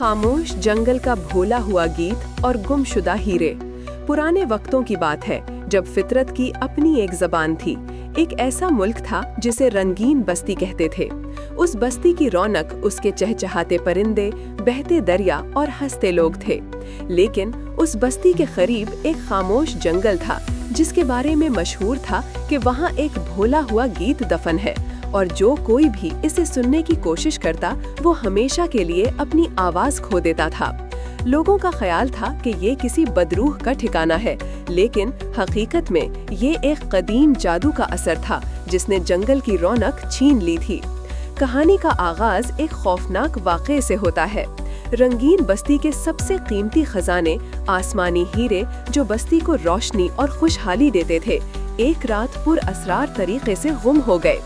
खामोश जंगल का भोला हुआ गीत और गुमशुदा हीरे। पुराने वक्तों की बात है जब फितरत की अपनी एक जबान थी। एक ऐसा मुल्क था जिसे रंगीन बस्ती कहते थे। उस बस्ती की रौनक उसके चहचहाते परिंदे, बहते दरिया और हंसते लोग थे। लेकिन उस बस्ती के करीब एक खामोश जंगल था जिसके बारे में मशहूर था कि वहाँ एक भोला हुआ गीत दफन है और जो कोई भी इसे सुनने की कोशिश करता वो हमेशा के लिए अपनी आवाज खो देता था। लोगों का ख्याल था कि ये किसी बदरूह का ठिकाना है, लेकिन हकीकत में ये एक कदीम जादू का असर था जिसने जंगल की रौनक छीन ली थी। कहानी का आगाज एक खौफनाक वाक़े से होता है। रंगीन बस्ती के सबसे कीमती खजाने, आसमानी हीरे जो बस्ती को रोशनी और खुशहाली देते थे, एक रात पुरअसरार तरीके से गुम हो गए।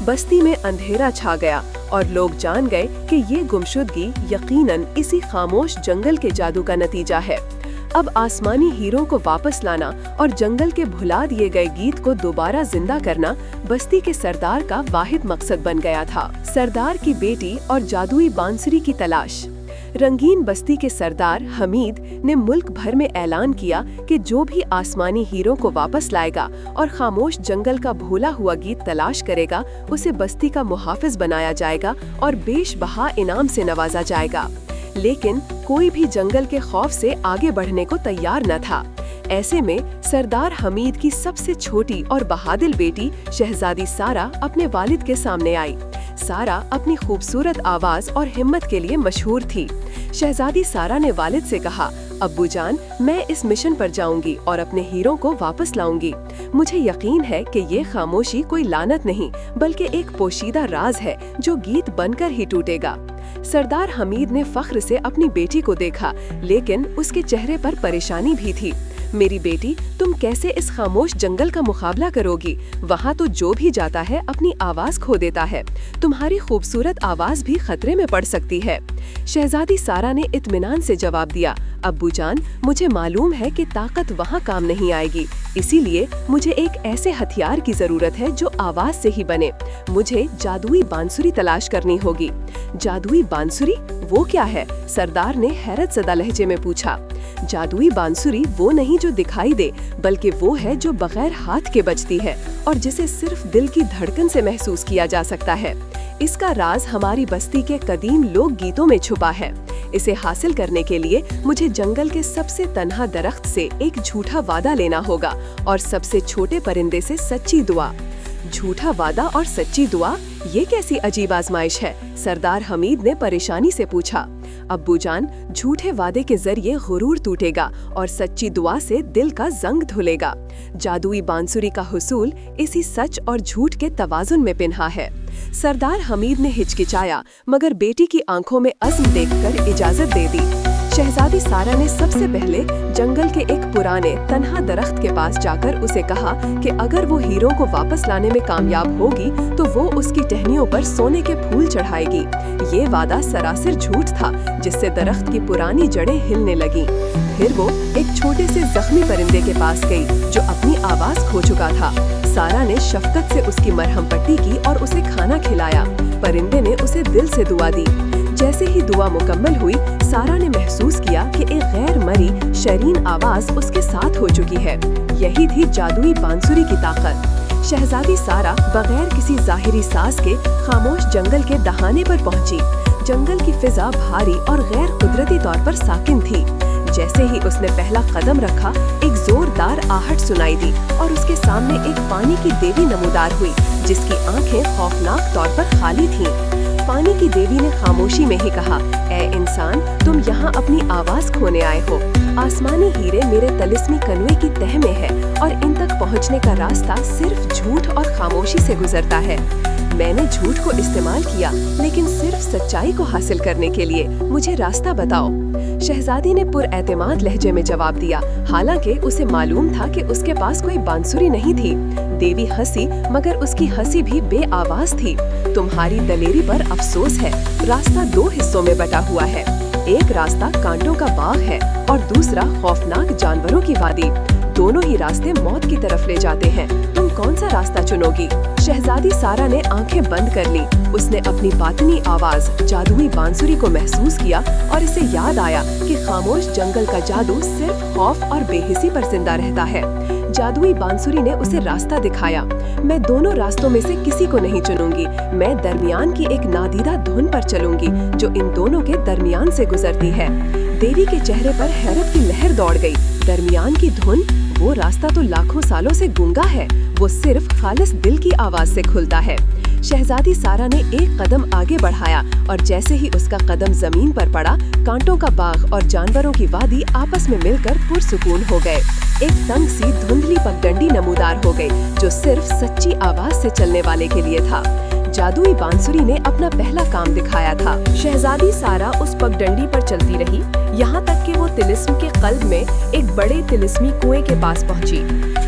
बस्ती में अंधेरा छा गया और लोग जान गए कि ये गुमशुदगी यकीनन इसी खामोश जंगल के जादू का नतीजा है। अब आसमानी हीरों को वापस लाना और जंगल के भुला दिए गए गीत को दोबारा जिंदा करना बस्ती के सरदार का वाहिद मकसद बन गया था। सरदार की बेटी और जादुई बांसुरी की तलाश। रंगीन बस्ती के सरदार हमीद ने मुल्क भर में ऐलान किया कि जो भी आसमानी हीरों को वापस लाएगा और खामोश जंगल का भूला हुआ गीत तलाश करेगा, उसे बस्ती का मुहाफिज बनाया जाएगा और बेशबहा इनाम से नवाजा जाएगा। लेकिन कोई भी जंगल के खौफ से आगे बढ़ने को तैयार न था। ऐसे में सरदार हमीद की सबसे छोटी और बहादिल बेटी शहजादी सारा अपने वालिद के सामने आई। सारा अपनी खूबसूरत आवाज और हिम्मत के लिए मशहूर थी। शहजादी सारा ने वालिद से कहा, अब्बू जान, मैं इस मिशन पर जाऊंगी और अपने हीरों को वापस लाऊंगी। मुझे यकीन है कि ये खामोशी कोई लानत नहीं बल्कि एक पोशीदा राज है जो गीत बनकर ही टूटेगा। सरदार हमीद ने फख्र से अपनी बेटी को देखा, लेकिन उसके चेहरे पर परेशानी भी थी। मेरी बेटी, तुम कैसे इस खामोश जंगल का मुकाबला करोगी? वहाँ तो जो भी जाता है अपनी आवाज खो देता है। तुम्हारी खूबसूरत आवाज भी खतरे में पड़ सकती है। शहजादी सारा ने इत्मीनान से जवाब दिया, अब्बू जान, मुझे मालूम है कि ताकत वहाँ काम नहीं आएगी, इसीलिए मुझे एक ऐसे हथियार की जरूरत है जो आवाज से ही बने। मुझे जादुई बांसुरी तलाश करनी होगी। जादुई बांसुरी? वो क्या है? सरदार ने हैरत ज़दा लहजे में पूछा। जादुई बांसुरी वो नहीं जो दिखाई दे, बल्कि वो है जो बगैर हाथ के बजती है और जिसे सिर्फ दिल की धड़कन से महसूस किया जा सकता है। इसका राज हमारी बस्ती के कदीम लोक गीतों में छुपा है। इसे हासिल करने के लिए मुझे जंगल के सबसे तन्हा दरख्त से एक झूठा वादा लेना होगा और सबसे छोटे परिंदे से सच्ची दुआ। झूठा वादा और सच्ची दुआ, ये कैसी अजीब आजमाइश है? सरदार हमीद ने परेशानी से पूछा। अब्बू जान, झूठे वादे के जरिए गुरूर टूटेगा और सच्ची दुआ से दिल का जंग धुलेगा। जादुई बांसुरी का हुसूल इसी सच और झूठ के तवाजुन में पिन्हा है। सरदार हमीद ने हिचकिचाया, मगर बेटी की आंखों में अज़्म देखकर इजाजत दे दी। शहजादी सारा ने सबसे पहले जंगल के एक पुराने तन्हा दरख्त के पास जाकर उसे कहा कि अगर वो हीरों को वापस लाने में कामयाब होगी तो वो उसकी टहनियों पर सोने के फूल चढ़ाएगी। ये वादा सरासर झूठ था, जिससे दरख्त की पुरानी जड़ें हिलने लगीं। फिर वो एक छोटे से जख्मी परिंदे के पास गई जो अपनी आवाज खो चुका था। सारा ने शफकत से उसकी मरहम पट्टी की और उसे खाना खिलाया। परिंदे ने उसे दिल से दुआ दी। जैसे ही दुआ मुकम्मल हुई, सारा ने महसूस किया कि एक गैर मरी शरीन आवाज उसके साथ हो चुकी है। यही थी जादुई बांसुरी की ताकत। शहजादी सारा बगैर किसी जाहिरी साज के खामोश जंगल के दहाने पर पहुंची। जंगल की फिजा भारी और गैर कुदरती तौर पर साकिन थी। जैसे ही उसने पहला कदम रखा, एक जोरदार आहट सुनाई दी और उसके सामने एक पानी की देवी नमूदार हुई, जिसकी आंखें खौफनाक तौर पर खाली थीं। पानी की देवी ने खामोशी में ही कहा, ऐ इंसान, तुम यहाँ अपनी आवाज खोने आए हो। आसमानी हीरे मेरे तलिस्मी कनवे की तह में है और इन तक पहुँचने का रास्ता सिर्फ झूठ और खामोशी से गुजरता है। मैंने झूठ को इस्तेमाल किया, लेकिन सिर्फ सच्चाई को हासिल करने के लिए। मुझे रास्ता बताओ। शहजादी ने पुरएतमाद लहजे में जवाब दिया, हालांकि उसे मालूम था कि उसके पास कोई बांसुरी नहीं थी। देवी हंसी, मगर उसकी हंसी भी बेआवाज थी। तुम्हारी दलेरी पर अफसोस है। रास्ता दो हिस्सों में बटा हुआ है। एक रास्ता कांटों का बाग है और दूसरा खौफनाक जानवरों की वादी। दोनों ही रास्ते मौत की तरफ ले जाते हैं। तुम कौन सा रास्ता चुनोगी? शहजादी सारा ने आंखें बंद कर ली। उसने अपनी बातनी आवाज जादुई बांसुरी को महसूस किया और इसे याद आया कि खामोश जंगल का जादू सिर्फ खौफ और बेहिसी पर जिंदा रहता है। जादुई बांसुरी ने उसे रास्ता दिखाया। मैं दोनों रास्तों में से किसी को नहीं चुनूंगी। मैं दरमियान की एक नादीदा धुन पर चलूंगी जो इन दोनों के दरमियान से गुजरती है। देवी के चेहरे पर हैरत की लहर दौड़ गई। दरमियान की धुन? वो रास्ता तो लाखों सालों से गूंगा है। वो सिर्फ खालिस दिल की आवाज से खुलता है। शहजादी सारा ने एक कदम आगे बढ़ाया और जैसे ही उसका कदम जमीन पर पड़ा, कांटों का बाग और जानवरों की वादी आपस में मिलकर पुरसुकून हो गए। एक तंग सी धुंधली पगडंडी नमूदार हो गई जो सिर्फ सच्ची आवाज से चलने वाले के लिए था। जादुई बांसुरी ने अपना पहला काम दिखाया था। शहजादी सारा उस पगडंडी पर चलती रही, यहाँ तक कि वो तिलिस्म के कल्ब में एक बड़े तिलिस्मी कुएं के पास पहुंची।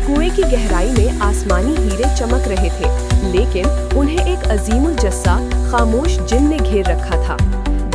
कुएं की गहराई में आसमानी हीरे चमक रहे थे, लेकिन उन्हें एक अजीमुल जस्सा खामोश जिन ने घेर रखा था।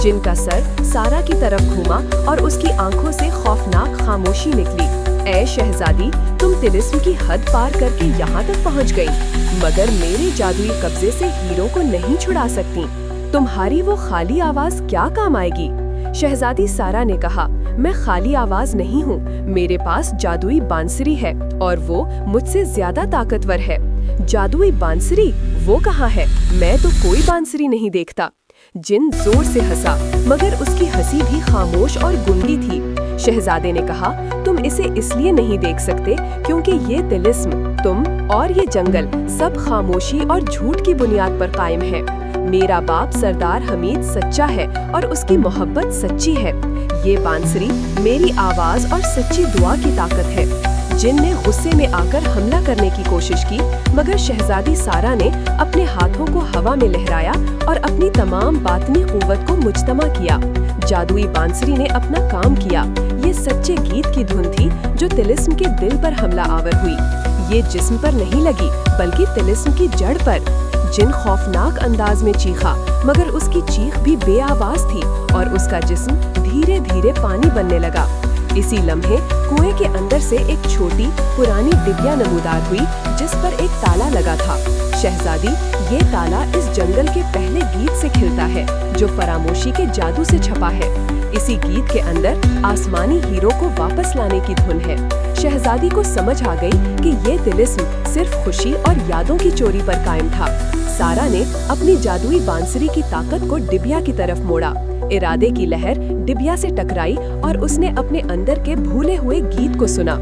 जिन का सर सारा की तरफ घूमा और उसकी आंखों से खौफनाक खामोशी निकली। ऐ शहजादी, तुम तिलिस्म की हद पार करके यहाँ तक पहुँच गई, मगर मेरे जादुई कब्जे से हीरों को नहीं छुड़ा सकती। तुम्हारी वो खाली आवाज क्या काम आएगी? शहजादी सारा ने कहा, मैं खाली आवाज नहीं हूँ। मेरे पास जादुई बांसुरी है और वो मुझसे ज्यादा ताकतवर है। जादुई बांसुरी? वो कहाँ है? मैं तो कोई बांसुरी नहीं देखता। जिन जोर से हंसा, मगर उसकी हंसी भी खामोश और गूंगी थी। शहजादे ने कहा, तुम इसे इसलिए नहीं देख सकते क्योंकि ये तिलिस्म, तुम और ये जंगल सब खामोशी और झूठ की बुनियाद पर कायम है। मेरा बाप सरदार हमीद सच्चा है और उसकी मोहब्बत सच्ची है। ये बांसुरी मेरी आवाज और सच्ची दुआ की ताकत है। जिन ने गुस्से में आकर हमला करने की कोशिश की, मगर शहजादी सारा ने अपने हाथों को हवा में लहराया और अपनी तमाम बातनी कुव्वत को मुज्तमा किया। जादुई बांसुरी ने अपना काम किया। ये सच्चे गीत की धुन थी जो तिलिस्म के दिल पर हमला आवर हुई। ये जिस्म पर नहीं लगी बल्कि तिलिस्म की जड़ पर। जिन खौफनाक अंदाज में चीखा, मगर उसकी चीख भी बेआवाज थी और उसका जिस्म धीरे धीरे पानी बनने लगा। इसी लम्हे कुएं के अंदर से एक छोटी पुरानी डिबिया नमूदार हुई जिस पर एक ताला लगा था। शहजादी, ये ताला इस जंगल के पहले गीत से खिलता है जो फरामोशी के जादू से छपा है। इसी गीत के अंदर आसमानी हीरो को वापस लाने की धुन है। शहजादी को समझ आ गई कि ये तिलिस्म सिर्फ खुशी और यादों की चोरी पर कायम था। सारा ने अपनी जादुई बांसुरी की ताकत को डिबिया की तरफ मोड़ा। इरादे की लहर डिबिया से टकराई और उसने अपने अंदर के भूले हुए गीत को सुना।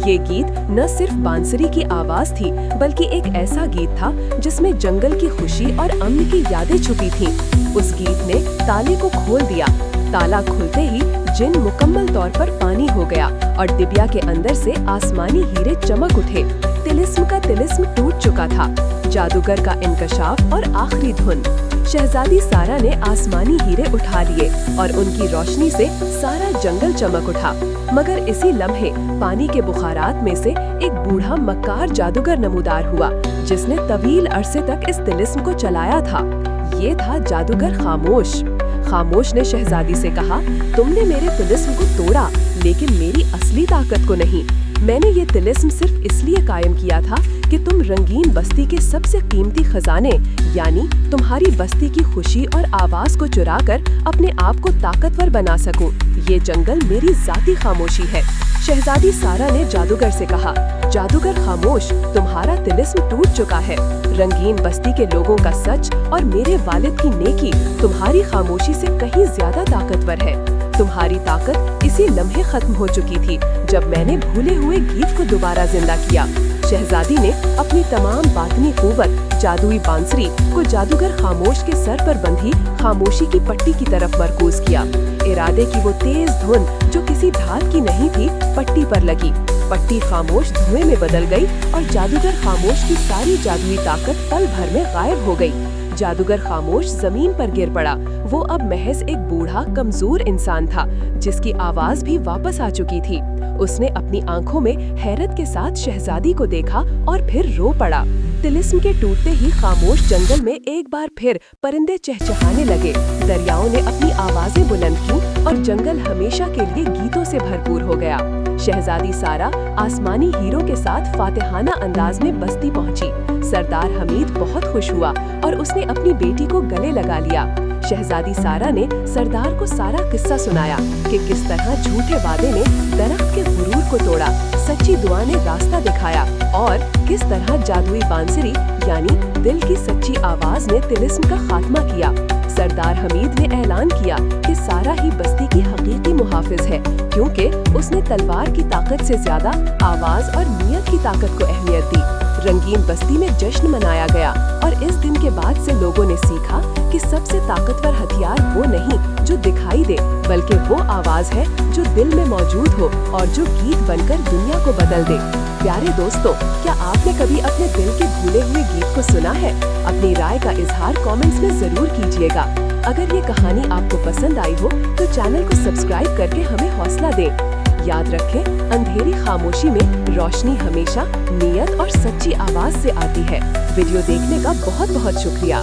ये गीत न सिर्फ बांसुरी की आवाज थी बल्कि एक ऐसा गीत था जिसमें जंगल की खुशी और अमन की यादें छुपी थीं। उस गीत ने ताले को खोल दिया। ताला खुलते ही जिन मुकम्मल तौर पर पानी हो गया और डिबिया के अंदर से आसमानी हीरे चमक उठे। तिलिस्म का तिलिस्म टूट चुका था। जादूगर का इंकशाफ और आखिरी धुन। शहजादी सारा ने आसमानी हीरे उठा लिए और उनकी रोशनी से सारा जंगल चमक उठा। मगर इसी लम्हे पानी के बुखारात में से एक बूढ़ा मक्कार जादूगर नमूदार हुआ जिसने तवील अरसे तक इस तिलिस्म को चलाया था। ये था जादूगर खामोश। खामोश ने शहजादी से कहा, तुमने मेरे तिलिस्म को तोड़ा लेकिन मेरी असली ताकत को नहीं। मैंने ये तिलिस्म सिर्फ इसलिए कायम किया था कि तुम रंगीन बस्ती के सबसे कीमती खजाने यानी तुम्हारी बस्ती की खुशी और आवाज को चुराकर अपने आप को ताकतवर बना सकूं। ये जंगल मेरी जाती खामोशी है। शहजादी सारा ने जादूगर से कहा, जादूगर खामोश, तुम्हारा तिलिस्म टूट चुका है। रंगीन बस्ती के लोगों का सच और मेरे वालिद की नेकी तुम्हारी खामोशी से कहीं ज्यादा ताकतवर है। तुम्हारी ताकत इसी लम्हे खत्म हो चुकी थी जब मैंने भूले हुए गीत को दोबारा जिंदा किया। शहजादी ने अपनी तमाम बातनी कुव्वत जादुई बांसुरी को जादूगर खामोश के सर पर बंधी खामोशी की पट्टी की तरफ मरकूज किया। इरादे की वो तेज धुन जो किसी धात की नहीं थी पट्टी पर लगी। पट्टी खामोश धुएं में बदल गई और जादूगर खामोश की सारी जादुई ताकत पल भर में गायब हो गई। जादूगर खामोश जमीन पर गिर पड़ा। वो अब महज एक बूढ़ा कमजोर इंसान था जिसकी आवाज भी वापस आ चुकी थी। उसने अपनी आंखों में हैरत के साथ शहजादी को देखा और फिर रो पड़ा। तिलिस्म के टूटते ही खामोश जंगल में एक बार फिर परिंदे चहचहाने लगे। दरियाओं ने अपनी आवाजें बुलंद की और जंगल हमेशा के लिए गीतों से भरपूर हो गया। शहजादी सारा आसमानी हीरो के साथ फातिहाना अंदाज में बस्ती पहुंची। सरदार हमीद बहुत खुश हुआ और उसने अपनी बेटी को गले लगा लिया। शहजादी सारा ने सरदार को सारा किस्सा सुनाया कि किस तरह झूठे वादे ने दरख्त के गुरूर को तोड़ा, सच्ची दुआ ने रास्ता दिखाया और किस तरह जादुई बांसुरी यानी दिल की सच्ची आवाज ने तिलिस्म का खात्मा किया। सरदार हमीद ने ऐलान किया कि सारा ही बस्ती की हकीकी मुहाफिज है, क्योंकि उसने तलवार की ताकत से ज्यादा आवाज और नियत की ताकत को अहमियत दी। रंगीन बस्ती में जश्न मनाया गया और इस दिन के बाद से लोगों ने सीखा कि सबसे ताकतवर हथियार वो नहीं जो दिखाई दे, बल्कि वो आवाज है जो दिल में मौजूद हो और जो गीत बनकर दुनिया को बदल दे। प्यारे दोस्तों, क्या आपने कभी अपने दिल के भूले हुए गीत को सुना है? अपनी राय का इजहार कमेंट्स में जरूर कीजिएगा। अगर ये कहानी आपको पसंद आई हो तो चैनल को सब्सक्राइब करके हमें हौसला दें। याद रखें, अंधेरी खामोशी में रोशनी हमेशा नियत और सच्ची आवाज से आती है। वीडियो देखने का बहुत बहुत शुक्रिया।